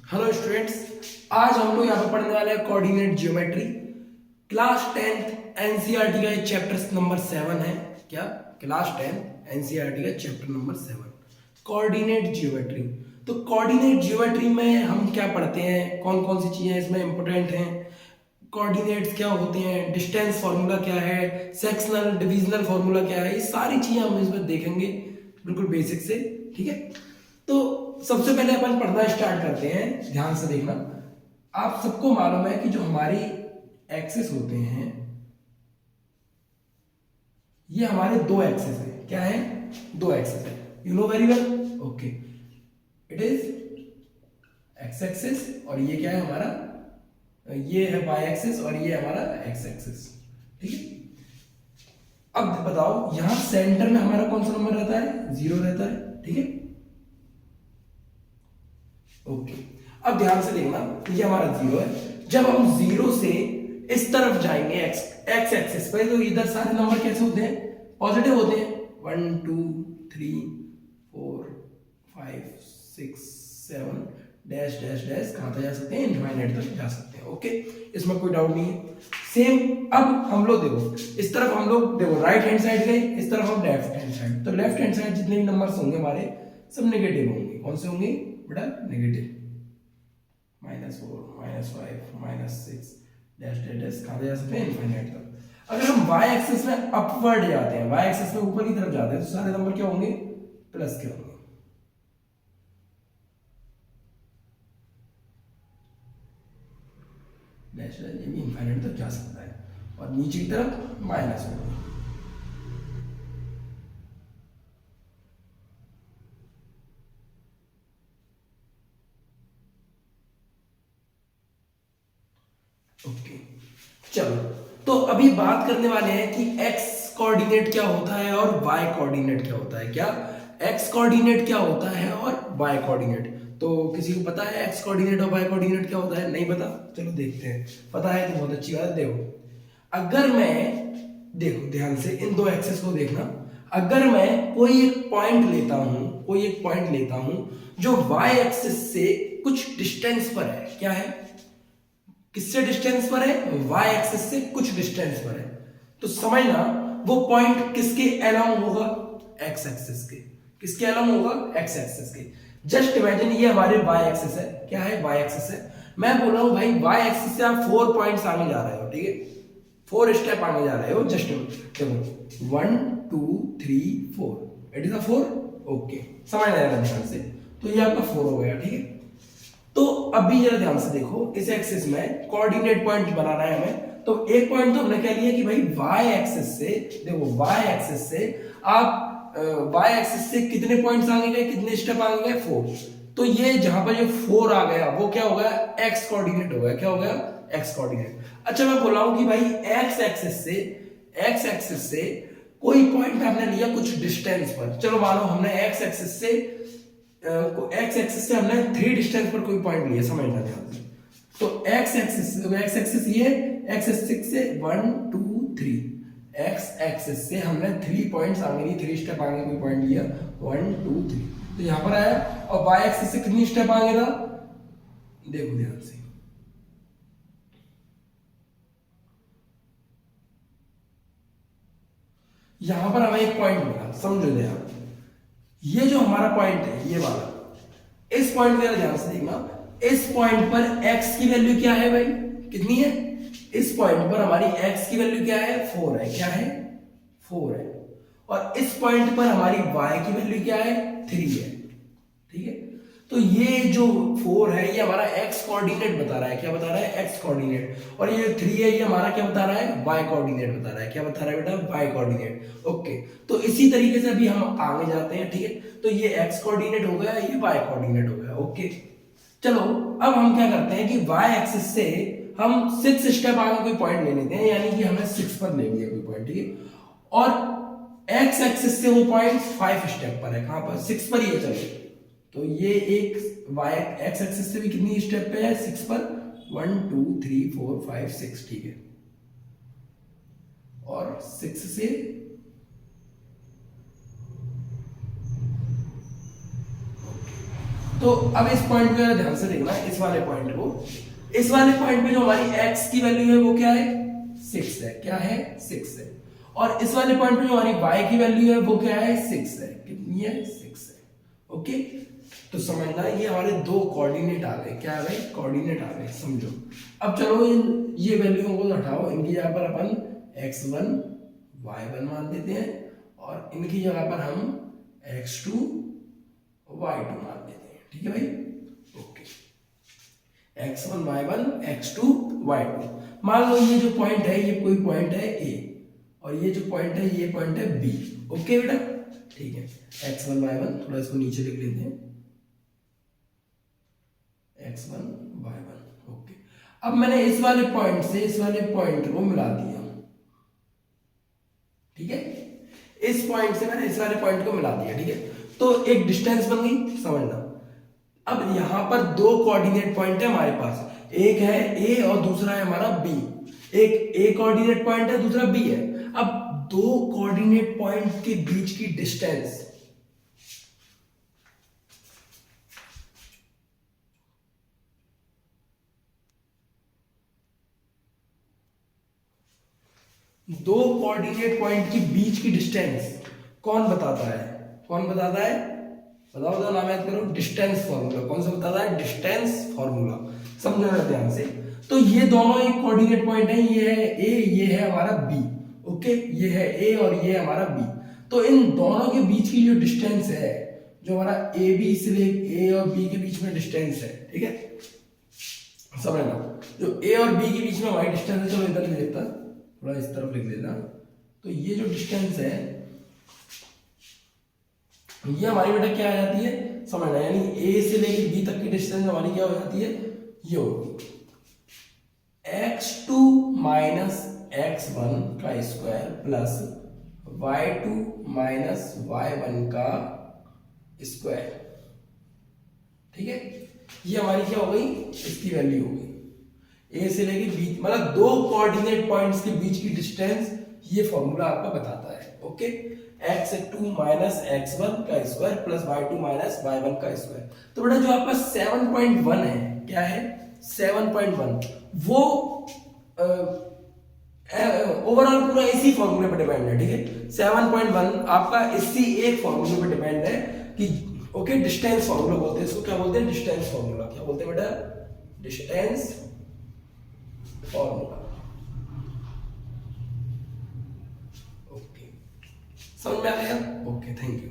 Hello students, आज हम लोग यहाँ पे पढ़ने वाले हैं coordinate geometry. Class 10th NCERT का ये चैप्टर नंबर 7 है। क्या क्लास 10 एनसीईआरटी का चैप्टर नंबर 7 कोऑर्डिनेट ज्योमेट्री। तो कोऑर्डिनेट ज्योमेट्री में हम क्या पढ़ते हैं, कौन कौन सी चीजें इसमें इंपॉर्टेंट हैं, कोऑर्डिनेट्स क्या होते हैं, डिस्टेंस फार्मूला क्या है, सेक्शनल डिविजनल फार्मूला क्या है, ये सारी चीजें हम इसमें देखेंगे बिल्कुल बेसिक से। ठीक है, तो सबसे पहले अपन पढ़ना स्टार्ट करते हैं। ध्यान से देखना, आप सबको मालूम है कि जो हमारी एक्सेस होते हैं ये हमारे दो एक्सेस है। क्या है? दो एक्सेस है। You know very well. Okay, it is X axis और ये क्या है हमारा, ये है वाई एक्सेस और ये हमारा एक्स एक्सेस। ठीक है, अब बताओ यहां सेंटर में हमारा कौन सा नंबर रहता है? 0 रहता है। ठीक है, ओके। अब ध्यान से देखना, ये हमारा 0 है। जब हम 0 से इस तरफ जाएंगे एक्स एक्सिस पर, तो इधर सारे नंबर कैसे होते हैं? पॉजिटिव होते हैं। 1 2 3 4 5 6 7 डैश डैश डैश कहां तक जा सकते हैं? इनफाइनाइट तक जा सकते हैं। ओके, इसमें कोई डाउट नहीं है। सेम अब हम लोग देखो, इस तरफ हम लोग देखो राइट हैंड साइड गए, इस तरफ हम लेफ्ट हैंड साइड। तो लेफ्ट हैंड साइड जितने भी नंबर्स होंगे हमारे सब नेगेटिव होंगे। कौन से होंगे बेटा? नेगेटिव। -4 -5 -6 डैश डैश डैश कहां जा सकते हैं? इनफाइनाइट तक। अगर हम y एक्सिस में अपवर्ड जाते हैं, y एक्सिस में ऊपर की तरफ जाते हैं, तो सारे नंबर क्या होंगे? प्लस के होंगे। डैश डैश ये भी इनफाइनाइट तक जा सकता है और नीचे की तरफ माइनस होगा। ओके, चलो तो अभी बात करने वाले हैं कि x कोऑर्डिनेट क्या होता है और y कोऑर्डिनेट क्या होता है। क्या x कोऑर्डिनेट क्या होता है और y कोऑर्डिनेट? तो किसी को पता है x कोऑर्डिनेट और y कोऑर्डिनेट क्या होता है? नहीं पता? चलो देखते हैं। पता है तो बहुत अच्छी बात है। देखो, अगर मैं, देखो ध्यान से इन दो एक्सेस को देखना, अगर मैं कोई एक पॉइंट लेता हूं जो y एक्सिस से कुछ डिस्टेंस पर है। क्या है? किससे डिस्टेंस पर है? y एक्सिस से कुछ डिस्टेंस पर है। तो समझना वो पॉइंट किसके अलोंग होगा? x एक्सिस के। किसके अलोंग होगा? x एक्सिस के। जस्ट इमेजिन ये हमारे y एक्सिस है। क्या है? y एक्सिस है। मैं बोल रहा हूं भाई y एक्सिस से आप 4 पॉइंट्स आगे जा रहे हो। ठीक है, 4 स्टेप आगे जा रहे हो। जस्ट देखो 1 2 3 4, इट इज अ 4। ओके, समझ आएगा ध्यान से। तो ये आपका 4 हो गया। ठीक है, तो अभी जरा ध्यान से देखो, इस एक्सिस में कोऑर्डिनेट पॉइंट बनाना है हमें। तो एक पॉइंट तो हमने कह लिया कि भाई y एक्सिस से, देखो y एक्सिस से आप y एक्सिस से कितने पॉइंट्स आगे गए, कितने स्टेप आगे गए? 4। तो ये जहां पर ये 4 आ गया वो क्या हो गया? x कोऑर्डिनेट हो गया। क्या हो गया? x coordinate. अच्छा, मैं बोल रहा हूं कि भाई x एक्सिस से कोई पॉइंट हमने लिया कुछ डिस्टेंस पर। चलो मानो हमने x एक्सिस से एक्स एक्सिस से हमने 3 डिस्टेंस पर कोई पॉइंट लिया। समझना ध्यान से। तो एक्स एक्सिस ये एक्स एक्सिस से 1 2 3, एक्स एक्सिस से हमने 3 पॉइंट्स आगे लिए, 3 स्टेप आगे कोई पॉइंट लिया 1 2 3, तो यहां पर आया। और वाई एक्सिस से कितनी स्टेप आगे था? देखो ध्यान से, यहां पर हमें एक पॉइंट मिला। समझो ध्यान, ये जो हमारा पॉइंट है ये वाला, इस पॉइंट का ध्यान से देखना। इस पॉइंट पर x की वैल्यू क्या है भाई? कितनी है? इस पॉइंट पर हमारी x की वैल्यू क्या है? 4 है। क्या है? 4 है। और इस पॉइंट पर हमारी y की वैल्यू क्या है? 3 है। ठीक है, तो ये जो 4 है ये हमारा x कोऑर्डिनेट बता रहा है। क्या बता रहा है? x coordinate. और ये 3 है, ये हमारा क्या बता रहा है? y कोऑर्डिनेट बता रहा है। क्या बता रहा है बेटा? y coordinate. ओके, तो इसी तरीके से अभी हम आगे जाते हैं। ठीक है, तो ये x कोऑर्डिनेट हो गया, ये y कोऑर्डिनेट हो गया। ओके, चलो अब हम क्या करते हैं कि y एक्सिस से हम 6 स्टेप आगे कोई पॉइंट ले लेते हैं, यानी कि हमने 6 पर ले लिया कोई पॉइंट। ठीक है, और x एक्सिस से वो पॉइंट 5 स्टेप पर है। कहां पर? 6 पर ही है। चलो, तो ये एक y x एक्सिस से भी कितनी स्टेप पे है? 6 पर। 1 2 3 4 5 6। ठीक है, और 6 से तो तो अब इस पॉइंट को ध्यान से देखना, इस वाले पॉइंट को, इस वाले पॉइंट पे जो हमारी x की वैल्यू है वो क्या है 6 है, क्या है 6 है, और इस वाले पॉइंट पे जो हमारी y की वैल्यू है वो क्या है 6 है, कितनी है 6 है। ओके, तो समझना ये हमारे दो कोऑर्डिनेट आ गए, क्या आ गए कोऑर्डिनेट आ गए, समझो। अब चलो ये वैल्यू को हटाओ, इनकी जगह पर अपन x1 y1 मान देते हैं और इनकी जगह पर हम x2 y2 मान देते हैं, ठीक है भाई। Okay, x1 y1 x2 y2, मान लो ये जो पॉइंट है ये कोई पॉइंट है a और ये जो पॉइंट है ये पॉइंट है b। ओके बेटा, ठीक है, x1 y1, थोड़ा इसको नीचे लिख लेते हैं, x1 y1। ओके, अब मैंने इस वाले पॉइंट से इस वाले पॉइंट को मिला दिया, ठीक है, इस पॉइंट से मैंने इस वाले पॉइंट को मिला दिया, ठीक है, तो एक डिस्टेंस बन गई, समझना। अब यहां पर दो कोऑर्डिनेट पॉइंट है हमारे पास, एक है a और दूसरा है हमारा b। एक a कोऑर्डिनेट पॉइंट है, दूसरा b है। अब दो कोऑर्डिनेट पॉइंट के बीच की डिस्टेंस दो कोऑर्डिनेट पॉइंट के बीच की डिस्टेंस कौन बताता है, कौन बताता है, बताओ तो नाम याद करो, डिस्टेंस फॉर्मूला। कौन सा बताता है, डिस्टेंस फॉर्मूला, समझना ध्यान से। तो ये दोनों एक कोऑर्डिनेट पॉइंट है, ये है a, ये है हमारा b। ओके, ये है a और ये है हमारा b। तो इन दोनों के बीच की जो डिस्टेंस है, जो हमारा a b से a और b के बीच में डिस्टेंस है, ठीक है, समझना, जो a और b के बीच में हमारी डिस्टेंस है, चलो इधर लिख देता, थोड़ा इस तरफ लिख देना। तो ये जो डिस्टेंस है ये हमारी बेटा क्या आ जाती है, समझना, यानी a से लेकर b तक की डिस्टेंस हमारी क्या हो जाती है, ये होगी x2 माइनस x1 का square plus y2 minus y1 का स्क्वायर, ठीक है। ये हमारी क्या हो गई, इसकी वैल्यू हो गई a से लेकर b, मतलब दो कोऑर्डिनेट पॉइंट्स के बीच की डिस्टेंस ये फॉर्मूला आपका बताता है। ओके, x2 माइनस x1 का square plus y2 minus y1 का स्क्वायर। तो बेटा जो आपका 7.1 है, क्या है 7.1, वो ओवरऑल पूरा इसी फॉर्मूले पर डिपेंड है, ठीक है। 7.1 आपका इसी एक फॉर्मूले पर डिपेंड है कि ओके, डिस्टेंस फॉर्मूला बोलते हैं इसको, क्या बोलते हैं, डिस्टेंस फॉर्मूला। क्या बोलते हैं बेटा, डिस्टेंस फॉर्मूला। ओके, समझ में आ गया, ओके, थैंक यू।